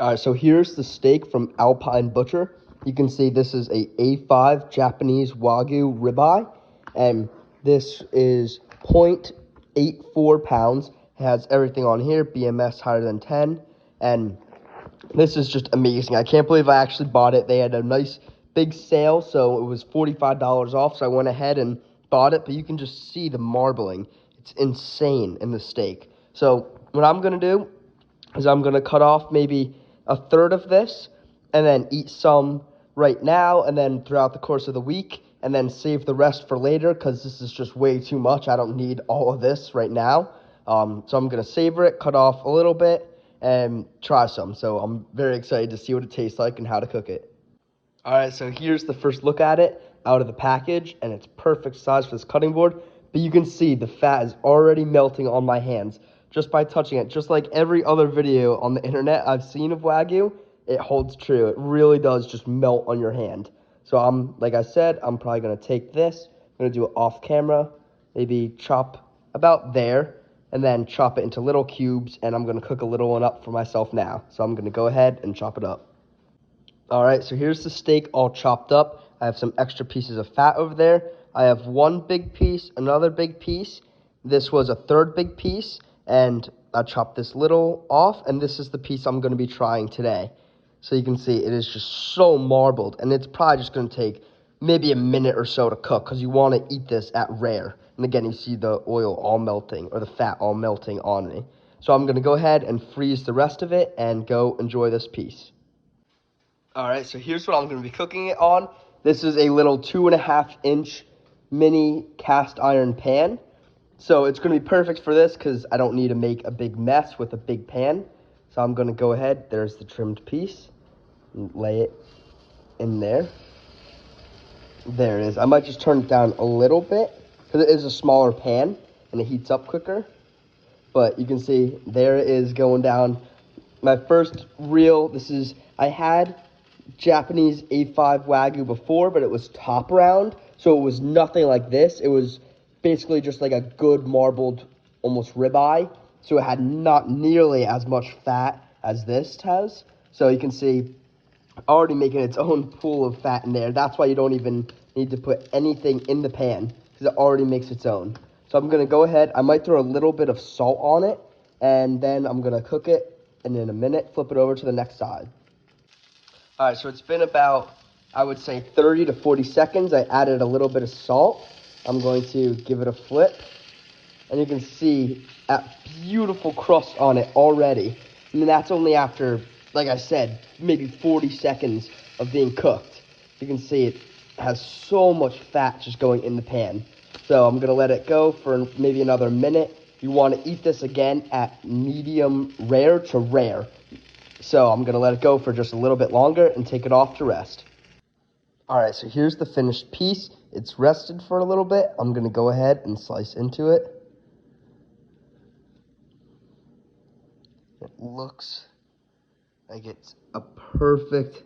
All right, so here's the steak from Alpine Butcher. You can see this is a A5 Japanese Wagyu ribeye, and this is 0.84 pounds. It has everything on here, BMS higher than 10, and this is just amazing. I can't believe I actually bought it. They had a nice big sale, so it was $45 off, so I went ahead and bought it, but you can just see the marbling. It's insane in the steak. So what I'm going to do is I'm going to cut off maybe a third of this and then eat some right now and then throughout the course of the week and then save the rest for later because this is just way too much. I don't need all of this right now. So I'm going to savor it, cut off a little bit, and try some. So I'm very excited to see what it tastes like and how to cook it. All right, so here's the first look at it out of the package, and it's perfect size for this cutting board. But you can see the fat is already melting on my hands just by touching it. Just like every other video on the internet I've seen of Wagyu, it holds true. It really does just melt on your hand. So like I said, I'm probably going to take this. I'm going to do it off camera, maybe chop about there, and then chop it into little cubes, and I'm going to cook a little one up for myself now. So I'm going to go ahead and chop it up. All right, so here's the steak all chopped up. I have some extra pieces of fat over there. I have one big piece, another big piece. This was a third big piece, and I chopped this little off, and this is the piece I'm going to be trying today. So you can see it is just so marbled, and it's probably just going to take maybe a minute or so to cook because you want to eat this at rare. And again, you see the oil all melting, or the fat all melting on me. So I'm going to go ahead and freeze the rest of it and go enjoy this piece. All right, so here's what I'm going to be cooking it on. This is a little 2.5-inch mini cast iron pan. So it's going to be perfect for this because I don't need to make a big mess with a big pan. So I'm going to go ahead, there's the trimmed piece, and lay it in there. There it is. I might just turn it down a little bit because it is a smaller pan and it heats up quicker. But you can see there it is going down. My first real, I had Japanese A5 Wagyu before, but it was top round, so it was nothing like this. It was basically just like a good marbled, almost ribeye, so it had not nearly as much fat as this has. So you can see already making its own pool of fat in there. That's why you don't even need to put anything in the pan, because it already makes its own. So I'm going to go ahead, I might throw a little bit of salt on it, and then I'm going to cook it, and in a minute, flip it over to the next side. All right, so it's been about, I would say, 30 to 40 seconds. I added a little bit of salt. I'm going to give it a flip. And you can see that beautiful crust on it already. And that's only after, like I said, maybe 40 seconds of being cooked. You can see it has so much fat just going in the pan. So I'm going to let it go for maybe another minute. You want to eat this again at medium rare to rare. So I'm going to let it go for just a little bit longer and take it off to rest. All right, so here's the finished piece. It's rested for a little bit. I'm going to go ahead and slice into it. It looks like it's a perfect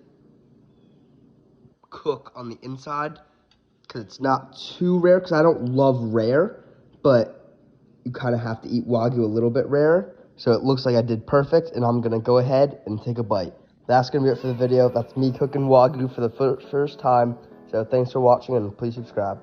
cook on the inside because it's not too rare, because I don't love rare, but you kind of have to eat Wagyu a little bit rare. So it looks like I did perfect, and I'm going to go ahead and take a bite. That's going to be it for the video. That's me cooking Wagyu for the first time. So thanks for watching, and please subscribe.